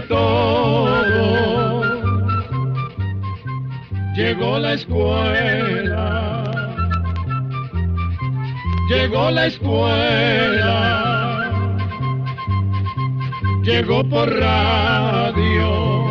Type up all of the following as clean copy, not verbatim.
todo. Llegó la escuela, llegó la escuela, llegó por radio.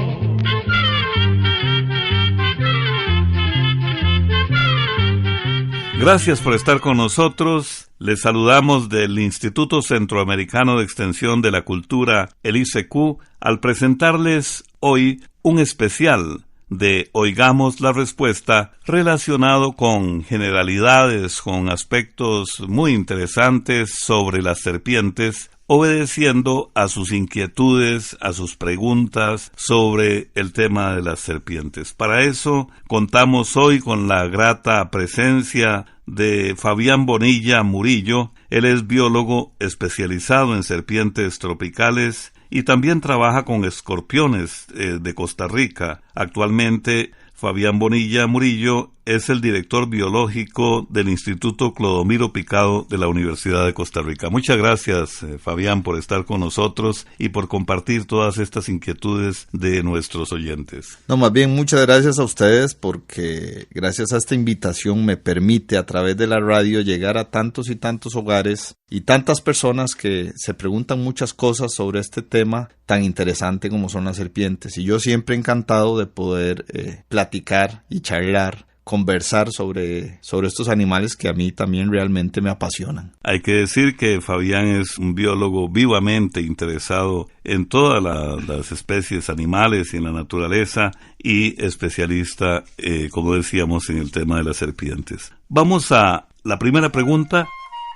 Gracias por estar con nosotros. Les saludamos del Instituto Centroamericano de Extensión de la Cultura, el ICQ, al presentarles hoy un especial de Oigamos la Respuesta relacionado con generalidades, con aspectos muy interesantes sobre las serpientes, obedeciendo a sus inquietudes, a sus preguntas sobre el tema de las serpientes. Para eso contamos hoy con la grata presencia de Fabián Bonilla Murillo. Él es biólogo especializado en serpientes tropicales y también trabaja con escorpiones de Costa Rica. Actualmente, Fabián Bonilla Murillo es el director biológico del Instituto Clodomiro Picado de la Universidad de Costa Rica. Muchas gracias, Fabián, por estar con nosotros y por compartir todas estas inquietudes de nuestros oyentes. No, más bien muchas gracias a ustedes porque gracias a esta invitación me permite a través de la radio llegar a tantos y tantos hogares y tantas personas que se preguntan muchas cosas sobre este tema tan interesante como son las serpientes. Y yo siempre encantado de poder platicar y charlar, conversar sobre estos animales que a mí también realmente me apasionan. Hay que decir que Fabián es un biólogo vivamente interesado en todas las especies animales y en la naturaleza y especialista, como decíamos, en el tema de las serpientes. Vamos a la primera pregunta.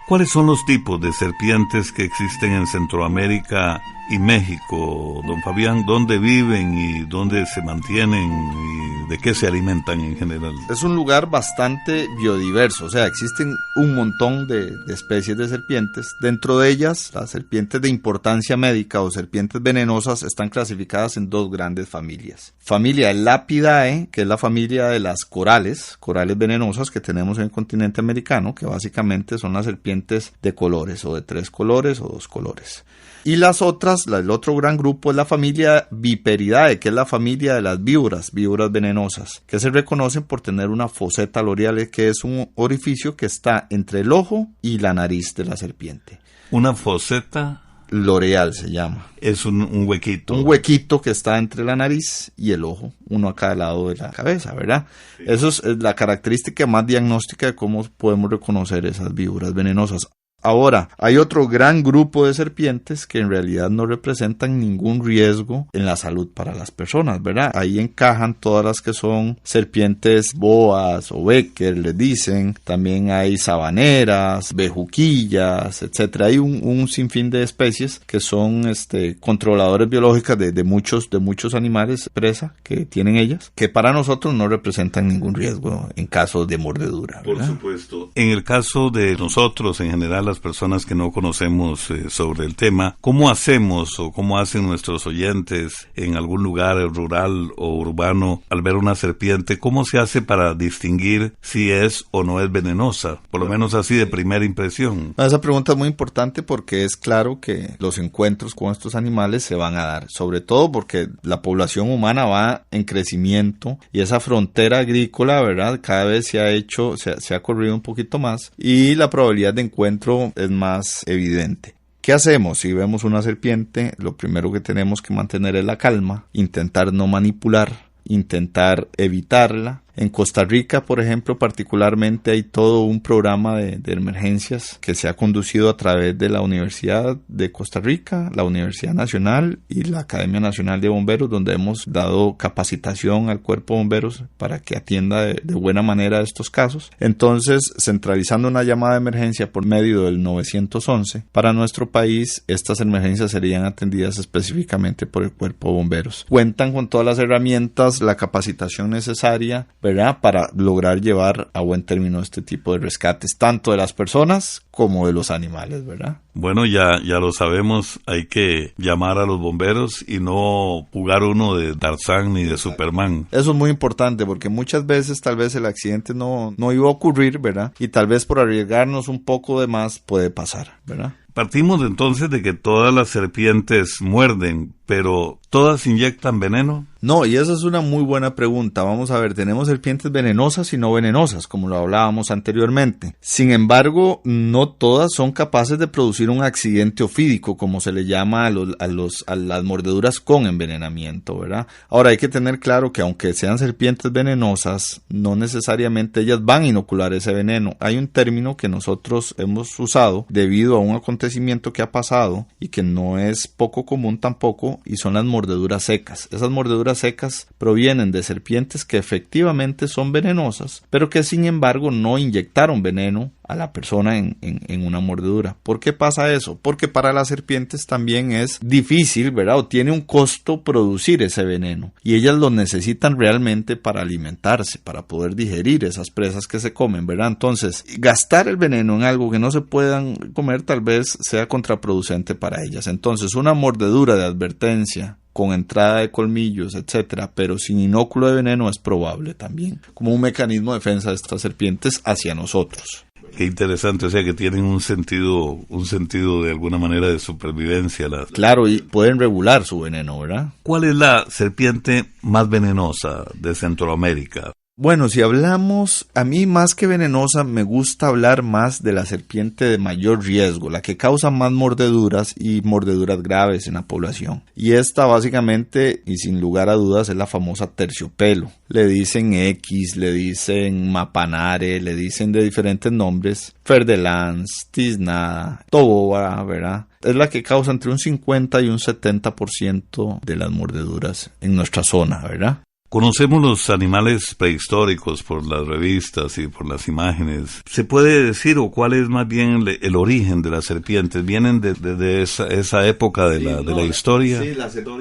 ¿Cuáles son los tipos de serpientes que existen en Centroamérica y México, don Fabián? ¿Dónde viven y dónde se mantienen y de qué se alimentan en general? Es un lugar bastante biodiverso, o sea, existen un montón de especies de serpientes. Dentro de ellas, las serpientes de importancia médica o serpientes venenosas están clasificadas en dos grandes familias. Familia Lapidae, que es la familia de las corales venenosas que tenemos en el continente americano, que básicamente son las serpientes de colores, o de 3 colores o 2 colores. Y las otras, el otro gran grupo es la familia Viperidae, que es la familia de las víboras venenosas, que se reconocen por tener una foseta loreal, que es un orificio que está entre el ojo y la nariz de la serpiente. ¿Una foseta? Loreal se llama. Es un huequito. Un huequito que está entre la nariz y el ojo, uno a cada lado de la cabeza, ¿verdad? Sí. Eso es la característica más diagnóstica de cómo podemos reconocer esas víboras venenosas. Ahora, hay otro gran grupo de serpientes que en realidad no representan ningún riesgo en la salud para las personas, ¿verdad? Ahí encajan todas las que son serpientes boas o becker, les dicen. También hay sabaneras, bejuquillas, etcétera. Hay un sinfín de especies que son controladores biológicos de muchos animales presa que tienen ellas, que para nosotros no representan ningún riesgo en caso de mordedura, ¿verdad? Por supuesto. En el caso de nosotros, en general, las personas que no conocemos sobre el tema, ¿cómo hacemos o cómo hacen nuestros oyentes en algún lugar rural o urbano al ver una serpiente? ¿Cómo se hace para distinguir si es o no es venenosa? Por lo menos así de primera impresión. Esa pregunta es muy importante porque es claro que los encuentros con estos animales se van a dar, sobre todo porque la población humana va en crecimiento y esa frontera agrícola, ¿verdad? Cada vez se ha corrido un poquito más y la probabilidad de encuentro es más evidente. ¿Qué hacemos? Si vemos una serpiente, lo primero que tenemos que mantener es la calma, intentar no manipular, intentar evitarla. En Costa Rica, por ejemplo, particularmente hay todo un programa de emergencias que se ha conducido a través de la Universidad de Costa Rica, la Universidad Nacional y la Academia Nacional de Bomberos, donde hemos dado capacitación al cuerpo de bomberos para que atienda de buena manera estos casos. Entonces, centralizando una llamada de emergencia por medio del 911, para nuestro país, estas emergencias serían atendidas específicamente por el cuerpo de bomberos. Cuentan con todas las herramientas, la capacitación necesaria, ¿verdad?, para lograr llevar a buen término este tipo de rescates, tanto de las personas como de los animales, ¿verdad? Bueno, ya lo sabemos, hay que llamar a los bomberos y no jugar uno de Tarzán ni de Superman. Eso es muy importante porque muchas veces tal vez el accidente no iba a ocurrir, ¿verdad? Y tal vez por arriesgarnos un poco de más puede pasar, ¿verdad? Partimos entonces de que todas las serpientes muerden, pero ¿todas inyectan veneno? No, y esa es una muy buena pregunta. Vamos a ver, tenemos serpientes venenosas y no venenosas, como lo hablábamos anteriormente. Sin embargo, no todas son capaces de producir un accidente ofídico, como se le llama a las mordeduras con envenenamiento, ¿verdad? Ahora, hay que tener claro que aunque sean serpientes venenosas, no necesariamente ellas van a inocular ese veneno. Hay un término que nosotros hemos usado debido a un acontecimiento que ha pasado y que no es poco común tampoco, y son las mordeduras secas. Esas mordeduras secas provienen de serpientes que efectivamente son venenosas, pero que sin embargo no inyectaron veneno a la persona en una mordedura. ¿Por qué pasa eso? Porque para las serpientes también es difícil, ¿verdad? O tiene un costo producir ese veneno, y ellas lo necesitan realmente para alimentarse, para poder digerir esas presas que se comen, ¿verdad? Entonces, gastar el veneno en algo que no se puedan comer tal vez sea contraproducente para ellas. Entonces, una mordedura de advertencia con entrada de colmillos, etcétera, pero sin inóculo de veneno es probable también, como un mecanismo de defensa de estas serpientes hacia nosotros. Qué interesante, o sea que tienen un sentido de alguna manera de supervivencia. Claro, y pueden regular su veneno, ¿verdad? ¿Cuál es la serpiente más venenosa de Centroamérica? Bueno, si hablamos, a mí más que venenosa me gusta hablar más de la serpiente de mayor riesgo, la que causa más mordeduras y mordeduras graves en la población. Y esta básicamente, y sin lugar a dudas, es la famosa terciopelo. Le dicen X, le dicen mapanare, le dicen de diferentes nombres, ferdelans, tiznada, toboba, ¿verdad? Es la que causa entre un 50 y un 70% de las mordeduras en nuestra zona, ¿verdad? Conocemos los animales prehistóricos por las revistas y por las imágenes. ¿Se puede decir o cuál es más bien el origen de las serpientes? ¿Vienen de esa época de la historia?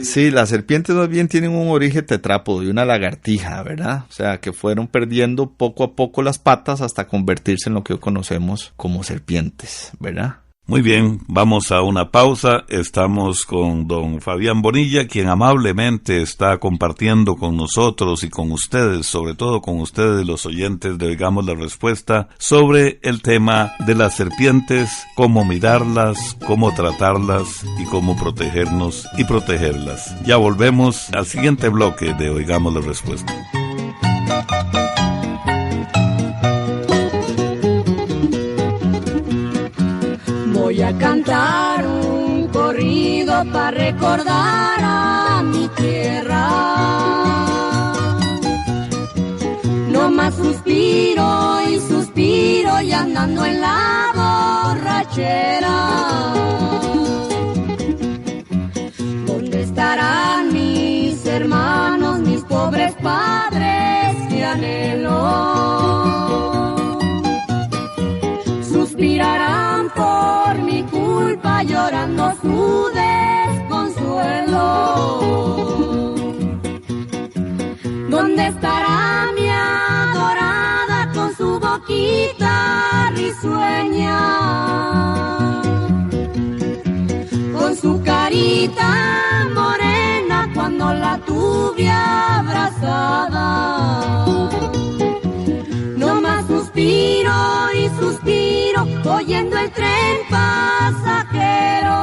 Sí, las serpientes más bien tienen un origen tetrápodo y una lagartija, ¿verdad? O sea, que fueron perdiendo poco a poco las patas hasta convertirse en lo que hoy conocemos como serpientes, ¿verdad? Muy bien, vamos a una pausa. Estamos con don Fabián Bonilla, quien amablemente está compartiendo con nosotros y con ustedes, sobre todo con ustedes los oyentes de Oigamos la Respuesta, sobre el tema de las serpientes, cómo mirarlas, cómo tratarlas y cómo protegernos y protegerlas. Ya volvemos al siguiente bloque de Oigamos la Respuesta. Voy a cantar un corrido para recordar a mi tierra. No más suspiro y suspiro y andando en la borrachera. ¿Dónde estarán mis hermanos, mis pobres padres que anhelo? Suspirarán por mi culpa, llorando su desconsuelo. ¿Dónde estará mi adorada con su boquita risueña? Con su carita morena cuando la tuve abrazada. No más suspiro y suspiro oyendo el tren pasajero.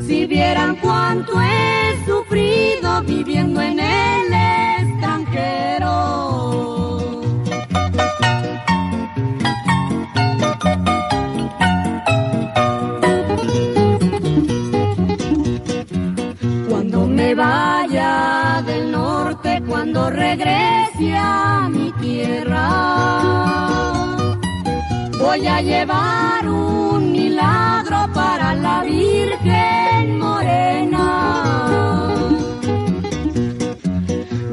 Si vieran cuánto he sufrido viviendo en el extranjero. Cuando me vaya del norte, cuando regrese a mi tierra, voy a llevar un milagro para la Virgen Morena.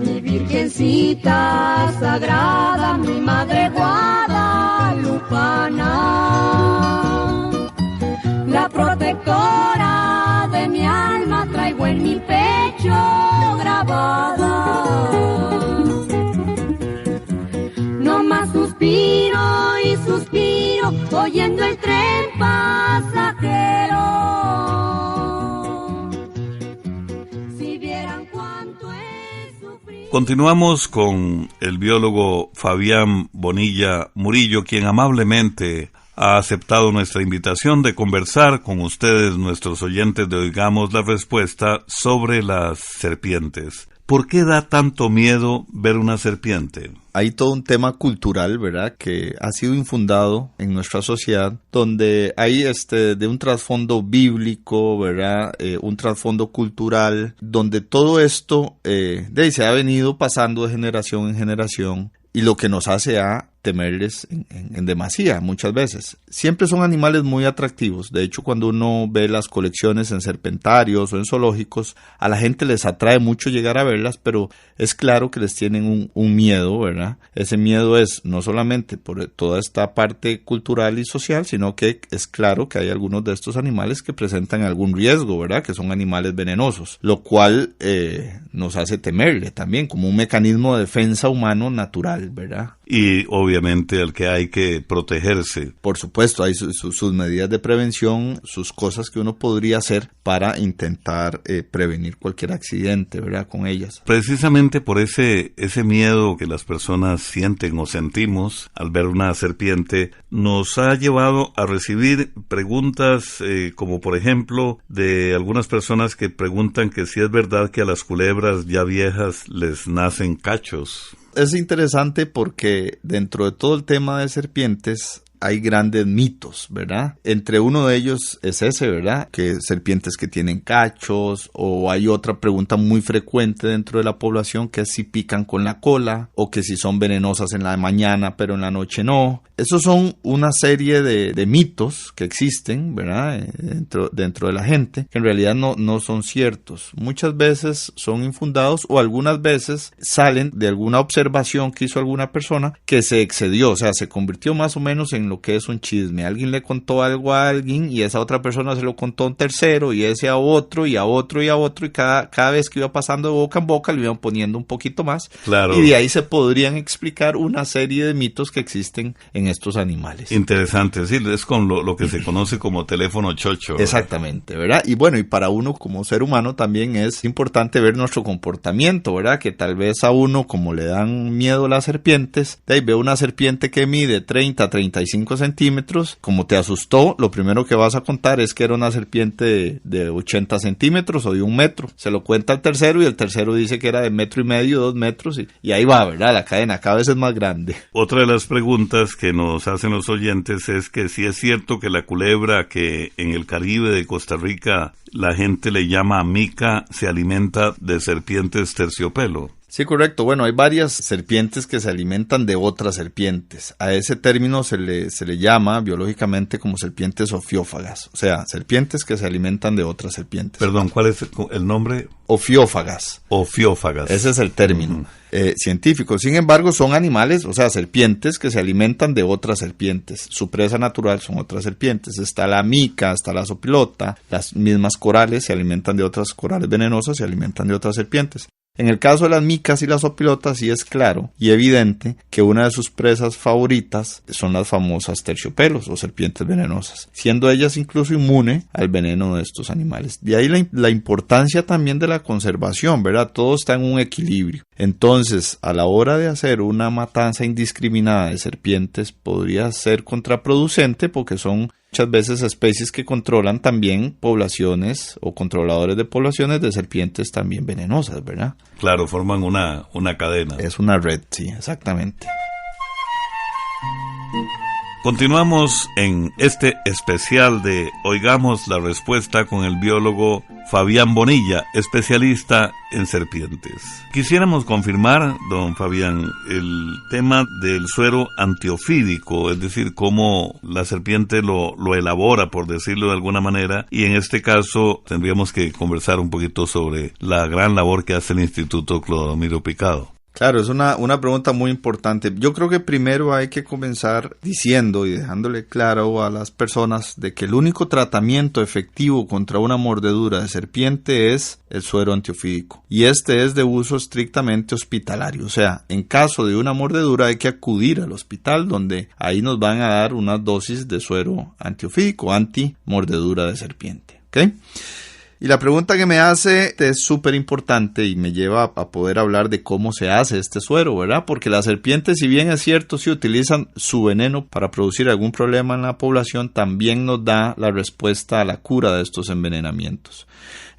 Mi Virgencita sagrada, mi Madre guadalupana, la protectora de mi alma, traigo en mi pecho grabada. No más suspiro y suspiro oyendo el tren pasajero. Si vieran cuánto he sufrido. Continuamos con el biólogo Fabián Bonilla Murillo, quien amablemente ha aceptado nuestra invitación de conversar con ustedes, nuestros oyentes de Oigamos la Respuesta, sobre las serpientes. ¿Por qué da tanto miedo ver una serpiente? Hay todo un tema cultural, ¿verdad?, que ha sido infundado en nuestra sociedad, donde hay de un trasfondo bíblico, ¿verdad?, un trasfondo cultural, donde todo esto se ha venido pasando de generación en generación, y lo que nos hace a temerles en demasía muchas veces. Siempre son animales muy atractivos. De hecho, cuando uno ve las colecciones en serpentarios o en zoológicos, a la gente les atrae mucho llegar a verlas, pero es claro que les tienen un miedo, ¿verdad? Ese miedo es no solamente por toda esta parte cultural y social, sino que es claro que hay algunos de estos animales que presentan algún riesgo, ¿verdad?, que son animales venenosos, lo cual nos hace temerle también como un mecanismo de defensa humano natural, ¿verdad? Y obviamente al que hay que protegerse. Por supuesto, hay sus medidas de prevención, sus cosas que uno podría hacer para intentar prevenir cualquier accidente, ¿verdad?, con ellas. Precisamente por ese miedo que las personas sienten o sentimos al ver una serpiente, nos ha llevado a recibir preguntas como por ejemplo de algunas personas que preguntan que si es verdad que a las culebras ya viejas les nacen cachos. Es interesante porque dentro de todo el tema de serpientes hay grandes mitos, ¿verdad? Entre uno de ellos es ese, ¿verdad?, que serpientes que tienen cachos, o hay otra pregunta muy frecuente dentro de la población que es si pican con la cola, o que si son venenosas en la mañana pero en la noche no. Esos son una serie de mitos que existen, ¿verdad?, dentro de la gente, que en realidad no son ciertos. Muchas veces son infundados, o algunas veces salen de alguna observación que hizo alguna persona que se excedió, o sea, se convirtió más o menos en lo que es un chisme. Alguien le contó algo a alguien y esa otra persona se lo contó a un tercero, y ese a otro y a otro y a otro, y cada vez que iba pasando de boca en boca le iban poniendo un poquito más. Claro. Y de ahí se podrían explicar una serie de mitos que existen en estos animales. Interesante, sí, es con lo que se conoce como teléfono chocho, ¿verdad? Exactamente, ¿verdad? Y bueno, y para uno como ser humano también es importante ver nuestro comportamiento, ¿verdad? Que tal vez a uno, como le dan miedo las serpientes, de ahí ve una serpiente que mide 30 a 35 centímetros, como te asustó, lo primero que vas a contar es que era una serpiente de 80 centímetros o de 1 metro. Se lo cuenta al tercero, y el tercero dice que era de 1,5 metros, 2 metros, y ahí va, ¿verdad? La cadena cada vez es más grande. Otra de las preguntas que nos hacen los oyentes es que si es cierto que la culebra que en el Caribe de Costa Rica la gente le llama mica se alimenta de serpientes terciopelo. Sí, correcto. Bueno, hay varias serpientes que se alimentan de otras serpientes. A ese término se le llama biológicamente como serpientes ofiófagas. O sea, serpientes que se alimentan de otras serpientes. Perdón, ¿cuál es el nombre? Ofiófagas. Ofiófagas. Ese es el término científico. Sin embargo, son animales, o sea, serpientes que se alimentan de otras serpientes. Su presa natural son otras serpientes. Está la mica, está la sopilota. Las mismas corales se alimentan de otras corales venenosas, se alimentan de otras serpientes. En el caso de las micas y las opilotas sí es claro y evidente que una de sus presas favoritas son las famosas terciopelos o serpientes venenosas, siendo ellas incluso inmune al veneno de estos animales. De ahí la importancia también de la conservación, ¿verdad? Todo está en un equilibrio. Entonces, a la hora de hacer una matanza indiscriminada de serpientes podría ser contraproducente porque son muchas veces especies que controlan también poblaciones o controladores de poblaciones de serpientes también venenosas, ¿verdad? Claro, forman una cadena. Es una red, sí, exactamente. Continuamos en este especial de Oigamos la Respuesta con el biólogo Fabián Bonilla, especialista en serpientes. Quisiéramos confirmar, don Fabián, el tema del suero antiofídico, es decir, cómo la serpiente lo elabora, por decirlo de alguna manera, y en este caso tendríamos que conversar un poquito sobre la gran labor que hace el Instituto Clodomiro Picado. Claro, es una pregunta muy importante. Yo creo que primero hay que comenzar diciendo y dejándole claro a las personas de que el único tratamiento efectivo contra una mordedura de serpiente es el suero antiofídico. Y este es de uso estrictamente hospitalario. O sea, en caso de una mordedura hay que acudir al hospital donde ahí nos van a dar unas dosis de suero antiofídico, anti-mordedura de serpiente. ¿Ok? Y la pregunta que me hace es súper importante y me lleva a poder hablar de cómo se hace este suero, ¿verdad? Porque las serpientes, si bien es cierto, si utilizan su veneno para producir algún problema en la población, también nos da la respuesta a la cura de estos envenenamientos.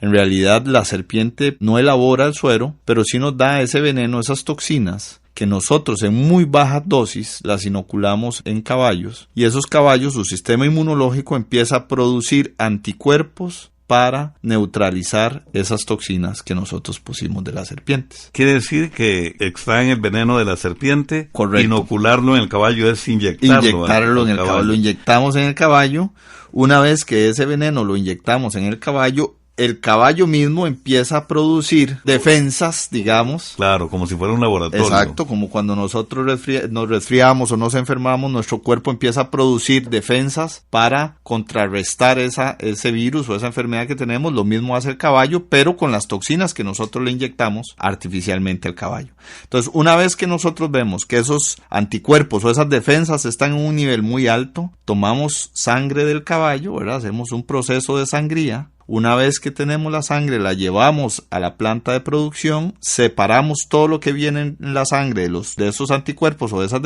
En realidad, la serpiente no elabora el suero, pero sí nos da ese veneno, esas toxinas, que nosotros en muy baja dosis las inoculamos en caballos. Y esos caballos, su sistema inmunológico empieza a producir anticuerpos para neutralizar esas toxinas que nosotros pusimos de las serpientes. Quiere decir que extraen el veneno de la serpiente. Correcto. Inocularlo en el caballo es inyectarlo en el caballo. Lo inyectamos en el caballo. Una vez que ese veneno lo inyectamos en el caballo mismo empieza a producir defensas, digamos. Claro, como si fuera un laboratorio. Exacto, como cuando nosotros nos resfriamos o nos enfermamos, nuestro cuerpo empieza a producir defensas para contrarrestar ese virus o esa enfermedad que tenemos. Lo mismo hace el caballo, pero con las toxinas que nosotros le inyectamos artificialmente al caballo. Entonces, una vez que nosotros vemos que esos anticuerpos o esas defensas están en un nivel muy alto, tomamos sangre del caballo, ¿verdad? Hacemos un proceso de sangría. Una vez que tenemos la sangre, la llevamos a la planta de producción, separamos todo lo que viene en la sangre de esos anticuerpos o de esas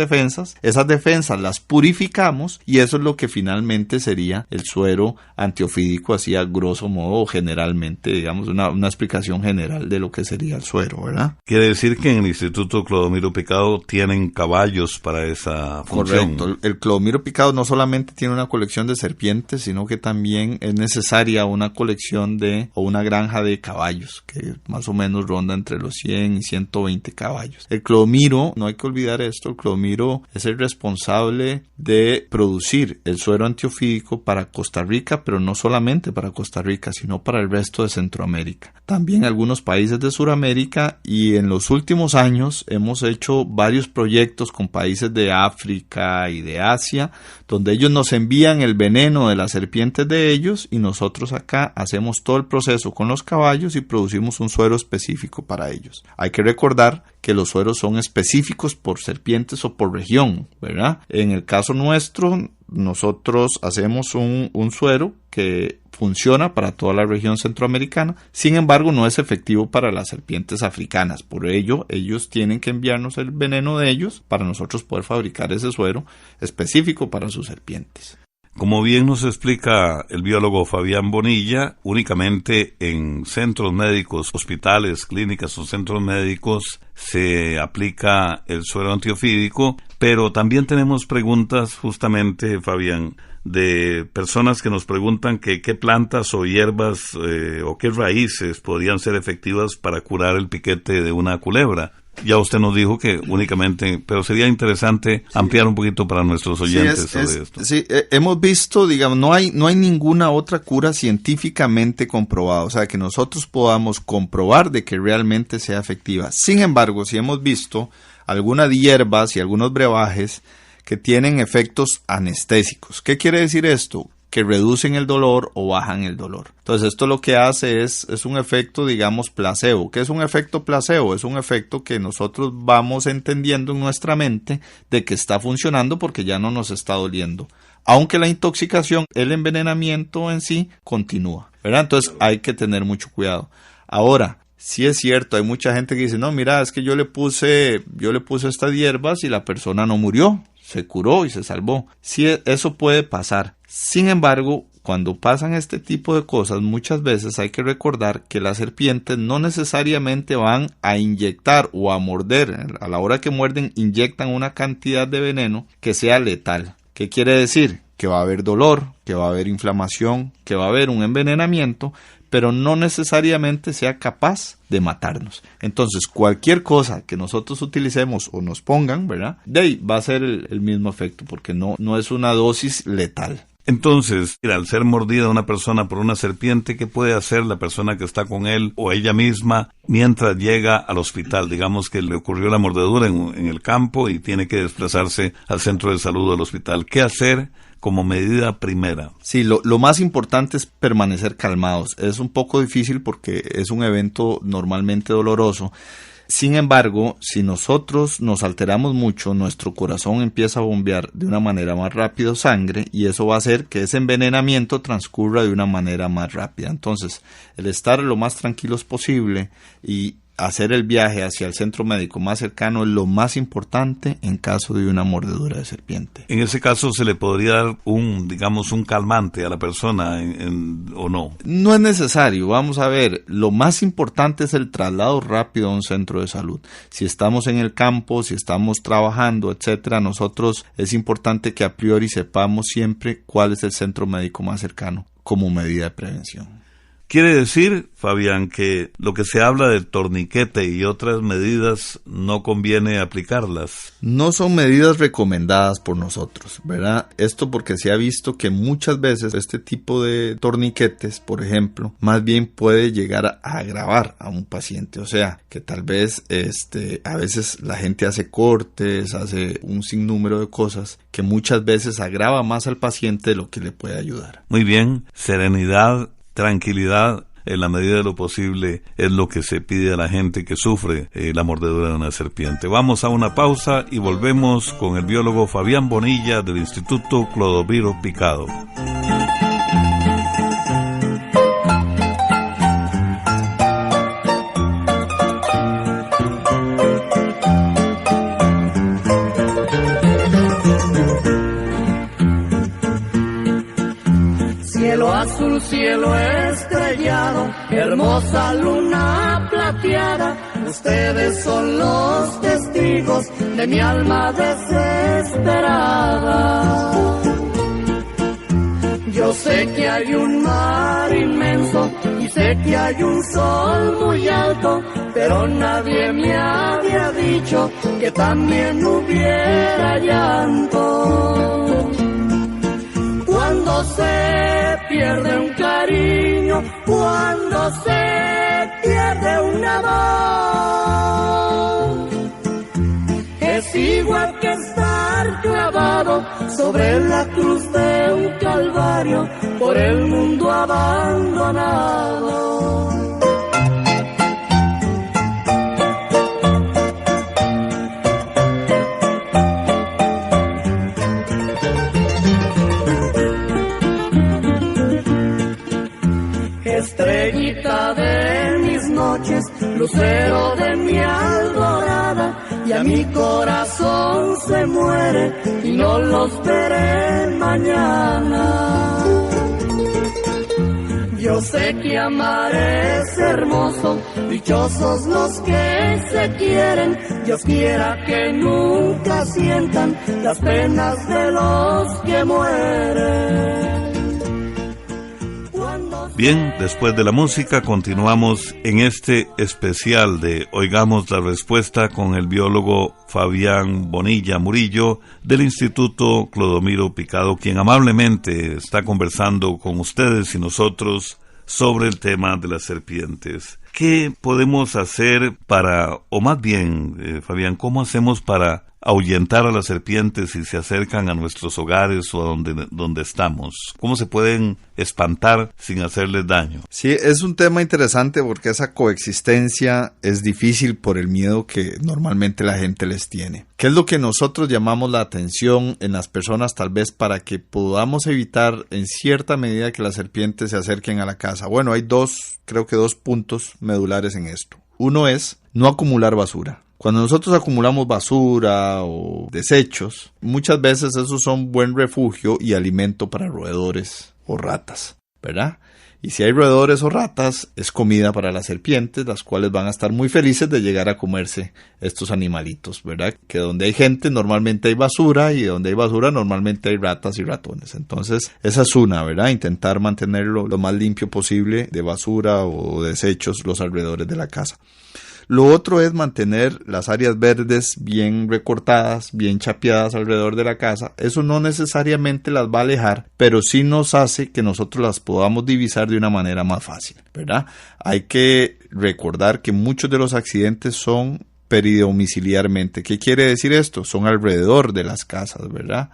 defensas las purificamos y eso es lo que finalmente sería el suero antiofídico, así a grosso modo o generalmente, digamos, una explicación general de lo que sería el suero, ¿verdad? Quiere decir que en el Instituto Clodomiro Picado tienen caballos para esa función. Correcto. El Clodomiro Picado no solamente tiene una colección de serpientes, sino que también es necesaria una colección o una granja de caballos que más o menos ronda entre los 100 y 120 caballos. El Clodomiro, no hay que olvidar esto, el Clodomiro es el responsable de producir el suero antiofídico para Costa Rica, pero no solamente para Costa Rica, sino para el resto de Centroamérica. También algunos países de Sudamérica y en los últimos años hemos hecho varios proyectos con países de África y de Asia, donde ellos nos envían el veneno de las serpientes de ellos y nosotros acá hacemos todo el proceso con los caballos y producimos un suero específico para ellos. Hay que recordar que los sueros son específicos por serpientes o por región, ¿verdad? En el caso nuestro, nosotros hacemos un suero que funciona para toda la región centroamericana, sin embargo no es efectivo para las serpientes africanas, por ello ellos tienen que enviarnos el veneno de ellos para nosotros poder fabricar ese suero específico para sus serpientes. Como bien nos explica el biólogo Fabián Bonilla, únicamente en centros médicos, hospitales, clínicas o centros médicos se aplica el suero antiofídico, pero también tenemos preguntas justamente, Fabián, de personas que nos preguntan que qué plantas o hierbas o qué raíces podrían ser efectivas para curar el piquete de una culebra. Ya usted nos dijo que únicamente, pero sería interesante ampliar un poquito para nuestros oyentes sobre esto. Sí, hemos visto, digamos, no hay ninguna otra cura científicamente comprobada, o sea, que nosotros podamos comprobar de que realmente sea efectiva. Sin embargo, sí hemos visto algunas hierbas y algunos brebajes que tienen efectos anestésicos. ¿Qué quiere decir esto? Que reducen el dolor o bajan el dolor. Entonces esto lo que hace es un efecto, digamos, placebo. ¿Qué es un efecto placebo? Es un efecto que nosotros vamos entendiendo en nuestra mente de que está funcionando porque ya no nos está doliendo. Aunque la intoxicación, el envenenamiento en sí, continúa, ¿verdad? Entonces hay que tener mucho cuidado. Ahora, sí es cierto, hay mucha gente que dice, no, mira, es que yo le puse estas hierbas y la persona no murió, se curó y se salvó. Sí, eso puede pasar. Sin embargo, cuando pasan este tipo de cosas, muchas veces hay que recordar que las serpientes no necesariamente van a inyectar o a morder. A la hora que muerden, inyectan una cantidad de veneno que sea letal. ¿Qué quiere decir? Que va a haber dolor, que va a haber inflamación, que va a haber un envenenamiento, pero no necesariamente sea capaz de matarnos. Entonces, cualquier cosa que nosotros utilicemos o nos pongan, ¿verdad? De ahí va a ser el mismo efecto, porque no es una dosis letal. Entonces, al ser mordida una persona por una serpiente, ¿qué puede hacer la persona que está con él o ella misma mientras llega al hospital? Digamos que le ocurrió la mordedura en el campo y tiene que desplazarse al centro de salud del hospital. ¿Qué hacer como medida primera? Sí, lo más importante es permanecer calmados. Es un poco difícil porque es un evento normalmente doloroso. Sin embargo, si nosotros nos alteramos mucho, nuestro corazón empieza a bombear de una manera más rápida sangre y eso va a hacer que ese envenenamiento transcurra de una manera más rápida. Entonces, el estar lo más tranquilos posible y hacer el viaje hacia el centro médico más cercano es lo más importante en caso de una mordedura de serpiente. En ese caso, ¿se le podría dar un calmante a la persona o no? No es necesario. Vamos a ver, lo más importante es el traslado rápido a un centro de salud. Si estamos en el campo, si estamos trabajando, etcétera, nosotros es importante que a priori sepamos siempre cuál es el centro médico más cercano como medida de prevención. Quiere decir, Fabián, que lo que se habla del torniquete y otras medidas no conviene aplicarlas. No son medidas recomendadas por nosotros, ¿verdad? Esto porque se ha visto que muchas veces este tipo de torniquetes, por ejemplo, más bien puede llegar a agravar a un paciente. O sea, que tal vez a veces la gente hace cortes, hace un sinnúmero de cosas que muchas veces agrava más al paciente de lo que le puede ayudar. Muy bien, serenidad, tranquilidad, en la medida de lo posible, es lo que se pide a la gente que sufre la mordedura de una serpiente. Vamos a una pausa y volvemos con el biólogo Fabián Bonilla del Instituto Clodomiro Picado. Cielo azul, cielo estrellado, hermosa luna plateada, ustedes son los testigos de mi alma desesperada. Yo sé que hay un mar inmenso y sé que hay un sol muy alto, pero nadie me había dicho que también hubiera llanto. Cuando se pierde un cariño, cuando se pierde un amor, es igual que estar clavado sobre la cruz de un calvario por el mundo abandonado. Estrellita de mis noches, lucero de mi alborada, ya mi corazón se muere y no los veré mañana. Yo sé que amar es hermoso, dichosos los que se quieren, Dios quiera que nunca sientan las penas de los que mueren. Bien, después de la música continuamos en este especial de Oigamos la Respuesta con el biólogo Fabián Bonilla Murillo del Instituto Clodomiro Picado, quien amablemente está conversando con ustedes y nosotros sobre el tema de las serpientes. ¿Qué podemos hacer o más bien, Fabián, cómo hacemos para ahuyentar a las serpientes si se acercan a nuestros hogares o a donde estamos? ¿Cómo se pueden espantar sin hacerles daño? Sí, es un tema interesante porque esa coexistencia es difícil por el miedo que normalmente la gente les tiene. ¿Qué es lo que nosotros llamamos la atención en las personas tal vez para que podamos evitar en cierta medida que las serpientes se acerquen a la casa? Bueno, hay creo que dos puntos medulares en esto. Uno es no acumular basura. Cuando nosotros acumulamos basura o desechos, muchas veces esos son buen refugio y alimento para roedores o ratas, ¿verdad? Y si hay roedores o ratas, es comida para las serpientes, las cuales van a estar muy felices de llegar a comerse estos animalitos, ¿verdad? Que donde hay gente normalmente hay basura y donde hay basura normalmente hay ratas y ratones. Entonces, esa es una, ¿verdad? Intentar mantenerlo lo más limpio posible de basura o desechos los alrededores de la casa. Lo otro es mantener las áreas verdes bien recortadas, bien chapeadas alrededor de la casa. Eso no necesariamente las va a alejar, pero sí nos hace que nosotros las podamos divisar de una manera más fácil, ¿verdad? Hay que recordar que muchos de los accidentes son peridomiciliarmente. ¿Qué quiere decir esto? Son alrededor de las casas, ¿verdad?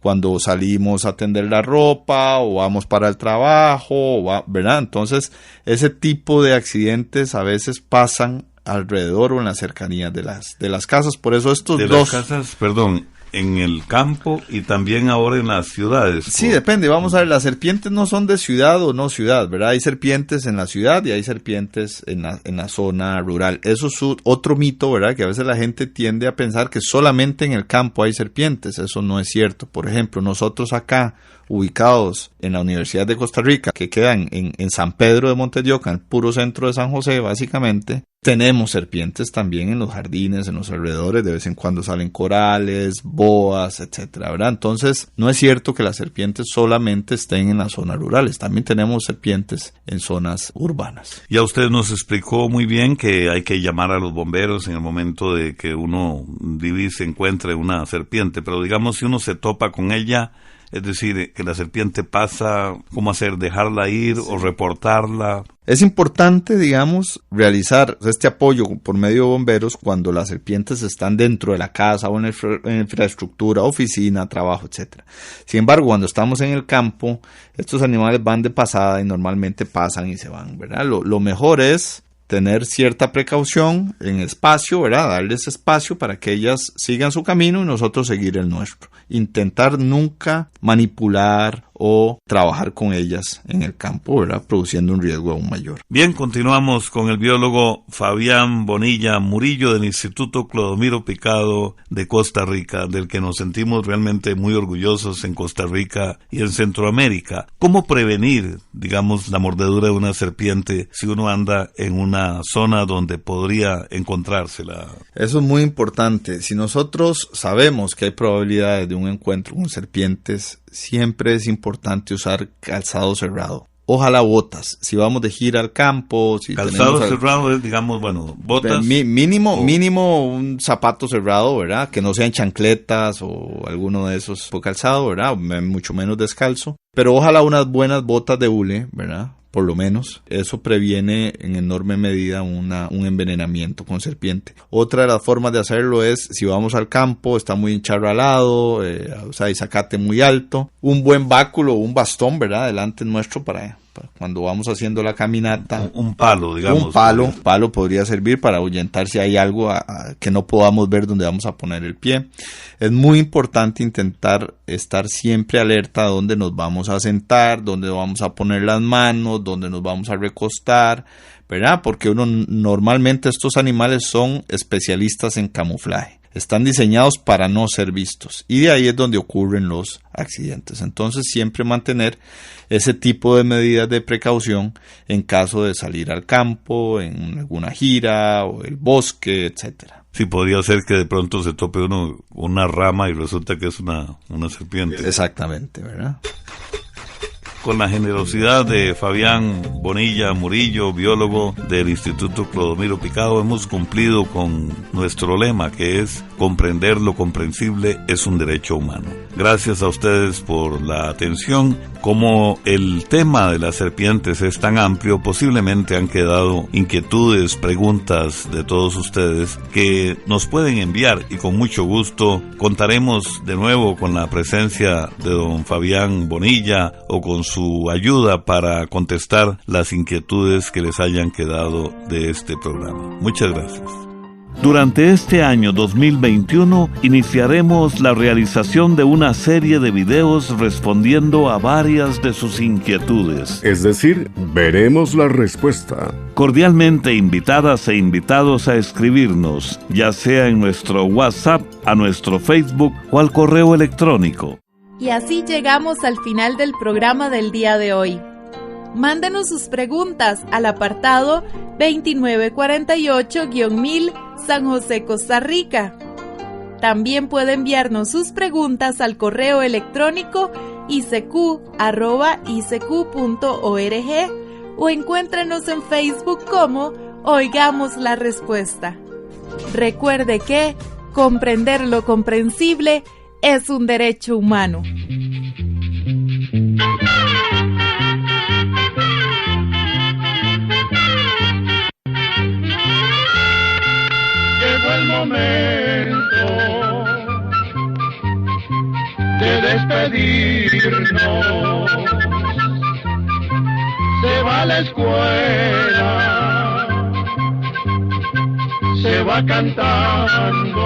Cuando salimos a tender la ropa o vamos para el trabajo, ¿verdad? Entonces, ese tipo de accidentes a veces pasan alrededor o en las cercanías de las casas. Por eso estos de dos... las casas, perdón, en el campo y también ahora en las ciudades. Sí, depende. Vamos a ver, las serpientes no son de ciudad o no ciudad, ¿verdad? Hay serpientes en la ciudad y hay serpientes en la zona rural. Eso es otro mito, ¿verdad? Que a veces la gente tiende a pensar que solamente en el campo hay serpientes. Eso no es cierto. Por ejemplo, nosotros acá, ubicados en la Universidad de Costa Rica, que quedan en San Pedro de Montes de Oca, en el puro centro de San José, básicamente, tenemos serpientes también en los jardines, en los alrededores. De vez en cuando salen corales, boas, etcétera, ¿verdad? Entonces, no es cierto que las serpientes solamente estén en las zonas rurales. También tenemos serpientes en zonas urbanas. Ya usted nos explicó muy bien que hay que llamar a los bomberos en el momento de que uno divise, encuentre una serpiente. Pero digamos, si uno se topa con ella, es decir, que la serpiente pasa, ¿cómo hacer? ¿Dejarla ir o reportarla? Es importante, digamos, realizar este apoyo por medio de bomberos cuando las serpientes están dentro de la casa o en infraestructura, oficina, trabajo, etc. Sin embargo, cuando estamos en el campo, estos animales van de pasada y normalmente pasan y se van, ¿verdad? Lo mejor es tener cierta precaución en espacio, ¿verdad? Darles espacio para que ellas sigan su camino y nosotros seguir el nuestro. Intentar nunca manipular o trabajar con ellas en el campo, ¿verdad? Produciendo un riesgo aún mayor. Bien, continuamos con el biólogo Fabián Bonilla Murillo del Instituto Clodomiro Picado de Costa Rica, del que nos sentimos realmente muy orgullosos en Costa Rica y en Centroamérica. ¿Cómo prevenir, digamos, la mordedura de una serpiente si uno anda en una zona donde podría encontrársela? Eso es muy importante. Si nosotros sabemos que hay probabilidades de un encuentro con serpientes, siempre es importante usar calzado cerrado. Ojalá botas. Si vamos de gira al campo, si calzado cerrado es, digamos, bueno, botas. Mínimo un zapato cerrado, ¿verdad? Que no sean chancletas o alguno de esos por calzado, ¿verdad? Mucho menos descalzo. Pero ojalá unas buenas botas de hule, ¿verdad? Por lo menos, eso previene en enorme medida un envenenamiento con serpiente. Otra de las formas de hacerlo es, si vamos al campo, está muy encharralado, hay zacate muy alto, un buen báculo, un bastón, ¿verdad? Delante nuestro para cuando vamos haciendo la caminata. Un palo, digamos. Un palo podría servir para ahuyentar si hay algo que no podamos ver donde vamos a poner el pie. Es muy importante intentar estar siempre alerta a dónde nos vamos a sentar, dónde vamos a poner las manos, dónde nos vamos a recostar, ¿verdad? Porque normalmente estos animales son especialistas en camuflaje. Están diseñados para no ser vistos y de ahí es donde ocurren los accidentes. Entonces siempre mantener ese tipo de medidas de precaución en caso de salir al campo, en alguna gira o el bosque, etcétera. Sí, podría ser que de pronto se tope uno una rama y resulta que es una serpiente. Exactamente, ¿verdad? Con la generosidad de Fabián Bonilla Murillo, biólogo del Instituto Clodomiro Picado, hemos cumplido con nuestro lema, que es comprender lo comprensible es un derecho humano. Gracias a ustedes por la atención. Como el tema de las serpientes es tan amplio, posiblemente han quedado inquietudes, preguntas de todos ustedes que nos pueden enviar y con mucho gusto contaremos de nuevo con la presencia de don Fabián Bonilla o con su ayuda para contestar las inquietudes que les hayan quedado de este programa. Muchas gracias. Durante este año 2021 iniciaremos la realización de una serie de videos respondiendo a varias de sus inquietudes. Es decir, veremos la respuesta. Cordialmente invitadas e invitados a escribirnos, ya sea en nuestro WhatsApp, a nuestro Facebook o al correo electrónico. Y así llegamos al final del programa del día de hoy. Mándenos sus preguntas al apartado 2948-1000 San José, Costa Rica. También puede enviarnos sus preguntas al correo electrónico icq@icq.org o encuéntrenos en Facebook como Oigamos la Respuesta. Recuerde que comprender lo comprensible es un derecho humano. Llegó el momento de despedirnos. Se va a la escuela se va cantando.